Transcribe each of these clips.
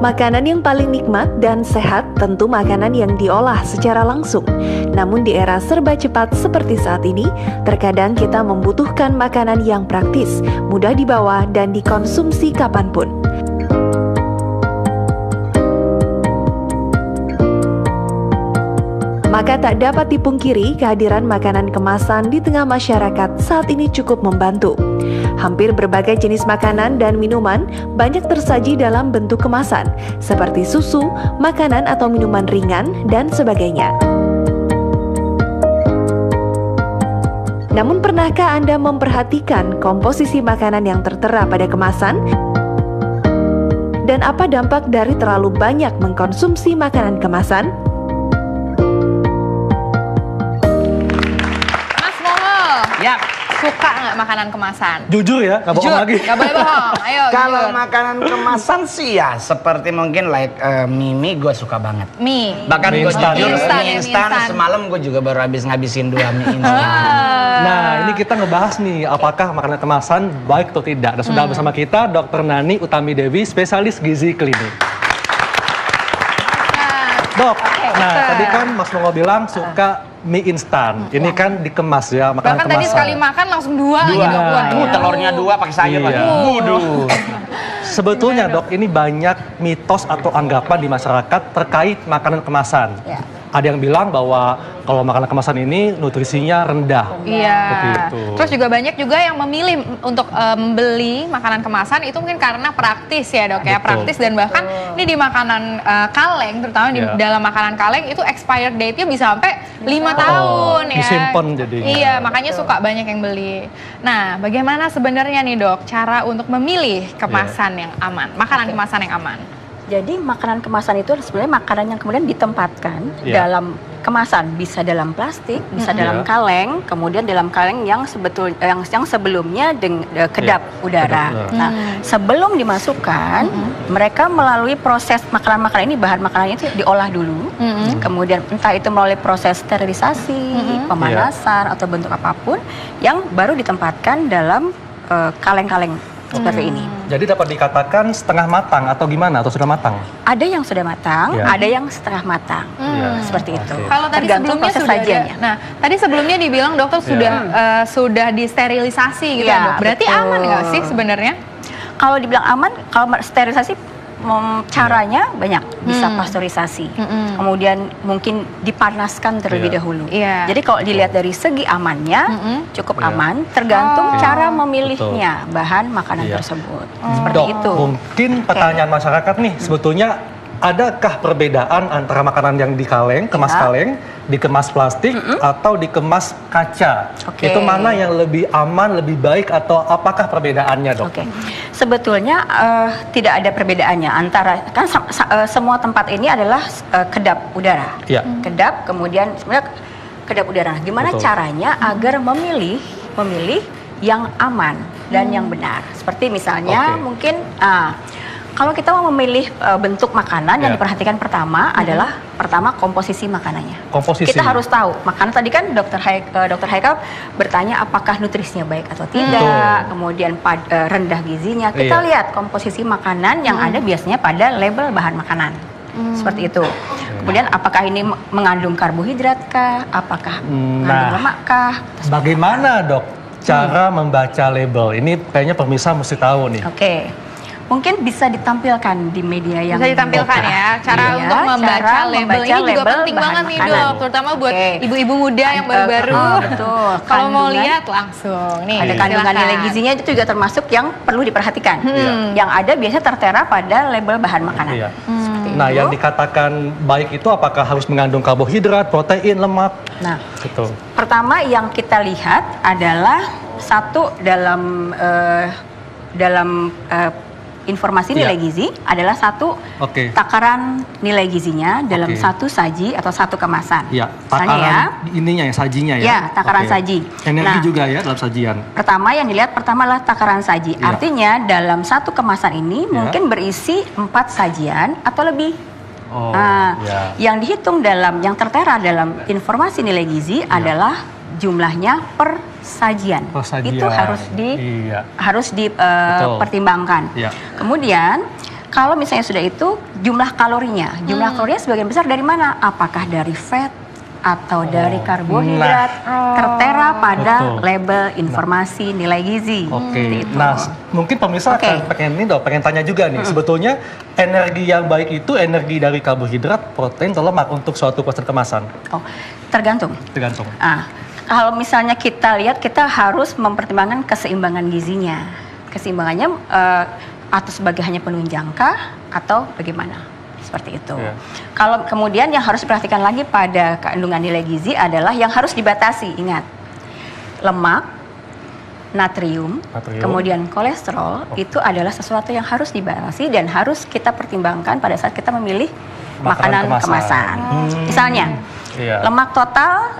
Makanan yang paling nikmat dan sehat tentu makanan yang diolah secara langsung. Namun di era serba cepat seperti saat ini, terkadang kita membutuhkan makanan yang praktis, mudah dibawa dan dikonsumsi kapanpun. Maka tak dapat dipungkiri kehadiran makanan kemasan di tengah masyarakat saat ini cukup membantu. Hampir berbagai jenis makanan dan minuman banyak tersaji dalam bentuk kemasan, seperti susu, makanan atau minuman ringan, dan sebagainya. Namun pernahkah Anda memperhatikan komposisi makanan yang tertera pada kemasan? Dan apa dampak dari terlalu banyak mengkonsumsi makanan kemasan? Ya, suka nggak makanan kemasan? Jujur ya, nggak bohong lagi. Nggak boleh bohong, ayo. Kalau jujur. makanan kemasan sih ya, seperti mungkin mie gue suka banget. Mie. Bahkan Mie gue instan. mie instan. Semalam gue juga baru ngabisin 2 mie instan. Nah, ini kita ngebahas nih, apakah makanan kemasan baik atau tidak. Dan sudah bersama kita Dr. Nani Utami Dewi, spesialis gizi klinik. Dok, tadi kan Mas Mongo bilang suka mie instan. Ini kan dikemas ya, makanan Bahkan kemasan. tadi sekali makan langsung 2 gitu. Waduh, telurnya 2 pakai sayur lagi. Waduh. Sebetulnya dok, ini banyak mitos atau anggapan di masyarakat terkait makanan kemasan. Ya. Ada yang bilang bahwa kalau makanan kemasan ini nutrisinya rendah. Iya. Seperti itu. Terus juga banyak juga yang memilih untuk membeli makanan kemasan itu mungkin karena praktis ya dok ya. Betul. Praktis dan bahkan ini di makanan kaleng, terutama di dalam makanan kaleng itu expired date-nya bisa sampai 5 tahun ya. Disimpan jadi. Iya, makanya suka banyak yang beli. Nah, bagaimana sebenarnya nih dok cara untuk memilih kemasan yang aman, makanan kemasan yang aman? Jadi makanan kemasan itu sebenarnya makanan yang kemudian ditempatkan dalam kemasan, bisa dalam plastik, bisa dalam kaleng, kemudian dalam kaleng yang yang sebelumnya kedap udara. Nah, sebelum dimasukkan, mereka melalui proses makanan-makanan ini, bahan makanannya itu diolah dulu, kemudian entah itu melalui proses sterilisasi, pemanasan atau bentuk apapun, yang baru ditempatkan dalam kaleng-kaleng seperti ini. Jadi dapat dikatakan setengah matang atau gimana? Atau sudah matang? Ada yang sudah matang, ada yang setengah matang, seperti itu. Kalau tadi Tergantung sebelumnya proses sudah ada. sajiannya. Nah, tadi sebelumnya dibilang dokter sudah disterilisasi gitu ya, dok. Berarti betul. aman nggak sih sebenarnya? Kalau dibilang aman, kalau sterilisasi caranya banyak, bisa pasteurisasi, kemudian mungkin dipanaskan terlebih dahulu. Jadi kalau dilihat dari segi amannya cukup aman, tergantung cara memilihnya bahan makanan tersebut. Seperti Dok, itu. mungkin pertanyaan masyarakat nih, sebetulnya adakah perbedaan antara makanan yang di kaleng, kemas kaleng, dikemas plastik, atau dikemas kaca? Itu mana yang lebih aman, lebih baik, atau apakah perbedaannya, dok? Sebetulnya tidak ada perbedaannya antara, kan semua tempat ini adalah kedap udara. Kedap, kemudian sebenarnya kedap udara. Gimana caranya agar memilih yang aman dan yang benar? Seperti misalnya mungkin kalau kita mau memilih bentuk makanan, yang diperhatikan pertama adalah komposisi makanannya. Kita harus tahu. Makanan tadi kan Dr. Haikal bertanya apakah nutrisinya baik atau tidak, kemudian rendah gizinya. Kita lihat komposisi makanan yang ada biasanya pada label bahan makanan. Seperti itu. Kemudian apakah ini mengandung karbohidrat kah? Apakah mengandung lemak kah? Bagaimana, dok, cara membaca label? Ini kayaknya pemirsa mesti tahu nih. Mungkin bisa ditampilkan di media yang bisa ditampilkan ya cara untuk membaca label ini juga penting banget nih dok, terutama buat ibu-ibu muda yang baru-baru. Kalau mau lihat langsung nih ada kandungan nilai gizinya, itu juga termasuk yang perlu diperhatikan. Yang ada biasanya tertera pada label bahan makanan. Nah, yang dikatakan baik itu apakah harus mengandung karbohidrat, protein, lemak? Nah, pertama yang kita lihat adalah satu dalam informasi nilai gizi adalah satu takaran nilai gizinya dalam satu saji atau satu kemasan. Takaran ininya ya, sajinya ya. Ya, takaran saji. Energi juga ya dalam sajian. Pertama yang dilihat adalah takaran saji. Artinya dalam satu kemasan ini mungkin berisi 4 sajian atau lebih. Yang dihitung yang tertera dalam informasi nilai gizi adalah jumlahnya per sajian. Itu harus dipertimbangkan. Kemudian Kalau misalnya sudah itu, jumlah kalorinya sebagian besar dari mana? Apakah dari fat atau dari karbohidrat? Tertera pada label informasi nilai gizi. Nah, mungkin pemirsa akan pengen tanya juga nih, sebetulnya energi yang baik itu energi dari karbohidrat, protein, atau lemak untuk suatu porsi kemasan? Tergantung. Kalau misalnya kita lihat, kita harus mempertimbangkan keseimbangan gizinya. Keseimbangannya atau sebagai hanya penunjang kah atau bagaimana? Seperti itu. Kalau kemudian yang harus diperhatikan lagi pada kandungan nilai gizi adalah yang harus dibatasi. Ingat, lemak, natrium, kemudian kolesterol itu adalah sesuatu yang harus dibatasi dan harus kita pertimbangkan pada saat kita memilih makanan kemasan. Misalnya, lemak total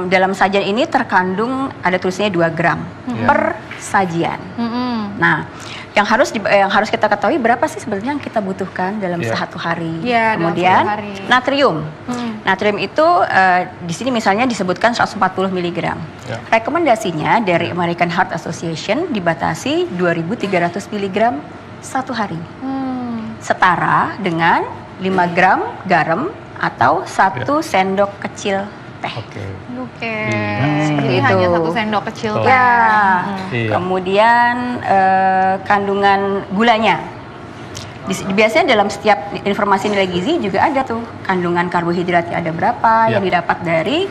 dalam sajian ini terkandung ada tulisnya 2 gram per sajian. Nah, yang harus kita ketahui berapa sih sebenarnya yang kita butuhkan dalam satu hari. Kemudian natrium. Natrium itu di sini misalnya disebutkan 140 mg. Rekomendasinya dari American Heart Association dibatasi 2.300 mg satu hari. Setara dengan 5 gram garam atau 1 sendok kecil teh. Jadi hanya 1 sendok kecil teh. Kemudian kandungan gulanya. Biasanya dalam setiap informasi nilai gizi juga ada tuh kandungan karbohidratnya ada berapa yang didapat dari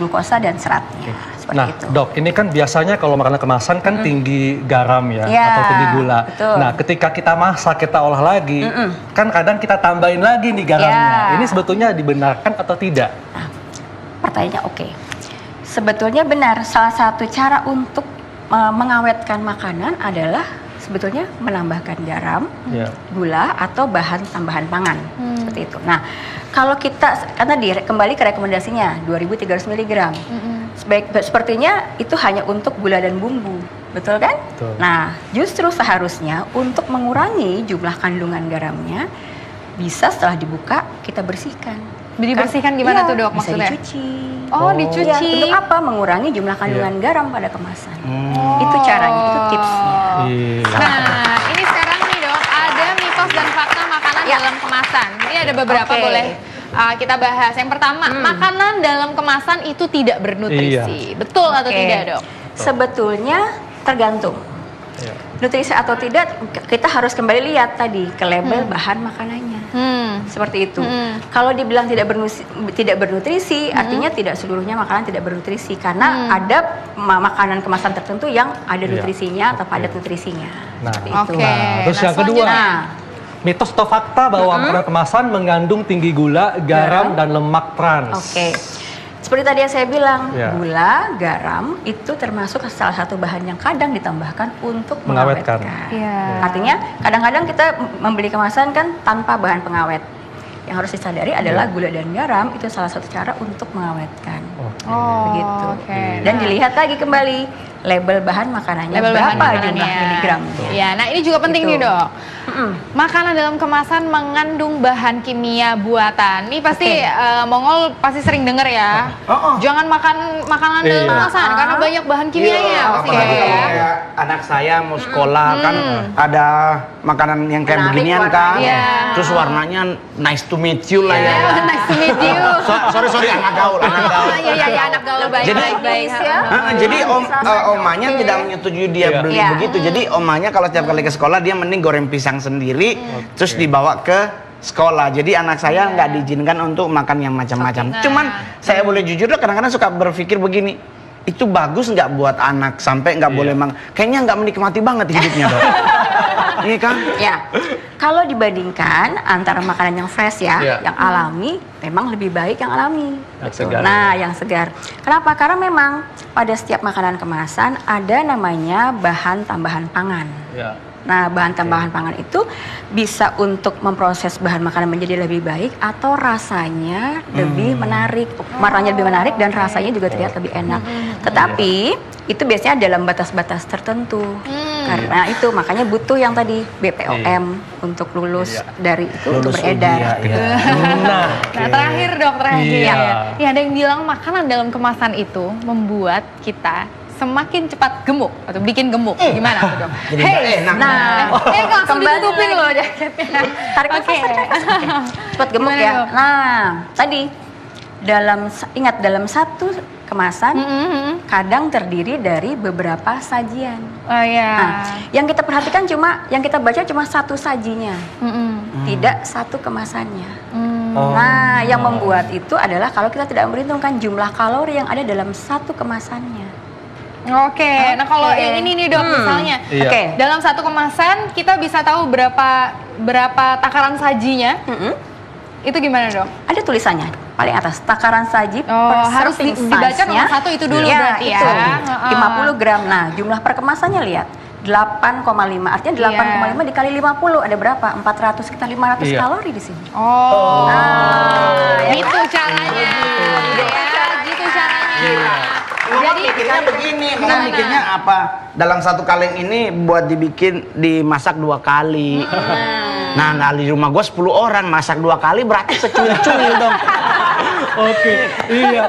glukosa dan seratnya. Itu. Dok, ini kan biasanya kalau makanan kemasan kan tinggi garam atau tinggi gula. Nah, ketika kita masak, kita olah lagi, kan kadang kita tambahin lagi nih garamnya. Ini sebetulnya dibenarkan atau tidak? Pertanyaannya oke. Sebetulnya benar, salah satu cara untuk mengawetkan makanan adalah sebetulnya menambahkan garam, gula, atau bahan tambahan pangan. Seperti itu. Nah, kalau kita, karena kembali ke rekomendasinya, 2.300 mg. Sepertinya itu hanya untuk gula dan bumbu. Betul kan? Betul. Nah, justru seharusnya untuk mengurangi jumlah kandungan garamnya, bisa setelah dibuka, kita bersihkan. Dibersihkan gimana tuh dok maksudnya? Bisa dicuci. Dicuci. Untuk apa? Mengurangi jumlah kandungan garam pada kemasan. Itu caranya, itu tipsnya. Nah, ini sekarang nih dok, ada mitos dan fakta makanan dalam kemasan. Ini ada beberapa boleh kita bahas. Yang pertama, makanan dalam kemasan itu tidak bernutrisi. Betul atau tidak dok? Sebetulnya tergantung. Nutrisi atau tidak, kita harus kembali lihat tadi ke label bahan makanannya. Seperti itu. Kalau dibilang tidak bernutrisi, artinya tidak seluruhnya makanan tidak bernutrisi. Karena ada makanan kemasan tertentu yang ada nutrisinya atau padat nutrisinya. Seperti itu. Terus yang kedua, mitos atau fakta bahwa makanan kemasan mengandung tinggi gula, garam, dan lemak trans. Seperti tadi yang saya bilang, gula, garam itu termasuk salah satu bahan yang kadang ditambahkan untuk mengawetkan. Artinya kadang-kadang kita membeli kemasan kan tanpa bahan pengawet. Yang harus disadari adalah gula dan garam itu salah satu cara untuk mengawetkan. Begitu. Dan dilihat lagi kembali label bahan makanannya berapa jumlah miligram. Nah ini juga penting nih dok. Makanan dalam kemasan mengandung bahan kimia buatan. Ini pasti Mongol pasti sering dengar ya. Jangan makan makanan dalam kemasan karena banyak bahan kimianya. Apalagi kalau kayak anak saya mau sekolah kan ada makanan yang kayak beginian kan. Terus warnanya nice to meet you lah ya. Nice to meet you. Sorry anak gaul. Iya anak gaul baik. Jadi omanya tidak menyetujui dia beli begitu. Jadi omanya kalau setiap kali ke sekolah dia mending goreng pisang sendiri terus dibawa ke sekolah. Jadi anak saya nggak diizinkan untuk makan yang macam-macam. Cuman saya boleh jujur kadang-kadang suka berpikir begini, itu bagus nggak buat anak sampai nggak boleh kayaknya nggak menikmati banget hidupnya dok. Iya kan? Kalau dibandingkan antara makanan yang fresh yang alami, memang lebih baik yang alami. Yang segar. Kenapa? Karena memang pada setiap makanan kemasan ada namanya bahan tambahan pangan. Nah, bahan tambahan pangan itu bisa untuk memproses bahan makanan menjadi lebih baik atau rasanya lebih menarik. Warnanya lebih menarik dan rasanya juga terlihat lebih enak. Tetapi itu biasanya dalam batas-batas tertentu. Karena itu makanya butuh yang tadi BPOM untuk lulus dari itu untuk beredar. Nah, terakhir dok, ada yang bilang makanan dalam kemasan itu membuat kita semakin cepat gemuk atau bikin gemuk? Gimana tuh dok? Jadi nggak enak. Langsung kembali ditutupin lagi. loh jaketnya. Tarik nafas aja. Cepat gemuk Gimana, ya. Dok? Nah, tadi dalam satu kemasan kadang terdiri dari beberapa sajian. Oh iya. Nah, yang kita perhatikan yang kita baca cuma satu sajinya, tidak satu kemasannya. Nah, yang membuat itu adalah kalau kita tidak memperhitungkan jumlah kalori yang ada dalam satu kemasannya. Oke. Nah kalau yang ini nih dok, misalnya, Iya. dalam satu kemasan kita bisa tahu berapa takaran sajinya. Itu gimana dok? Ada tulisannya paling atas, takaran saji harus serving dibaca size-nya. nomor satu itu dulu Ya, berarti ya. itu. 50 gram. Nah, jumlah per kemasannya lihat 8,5. Artinya 8,5 dikali 50 ada berapa? 400, sekitar 500 kalori di sini. Gitu caranya. Ya, gitu caranya. Jadi mikirnya begini, mikirnya apa? Dalam satu kaleng ini buat dimasak 2 kali. Nah, di rumah gue 10 orang masak 2 kali berarti secuil-cuil dong. Oke, iya.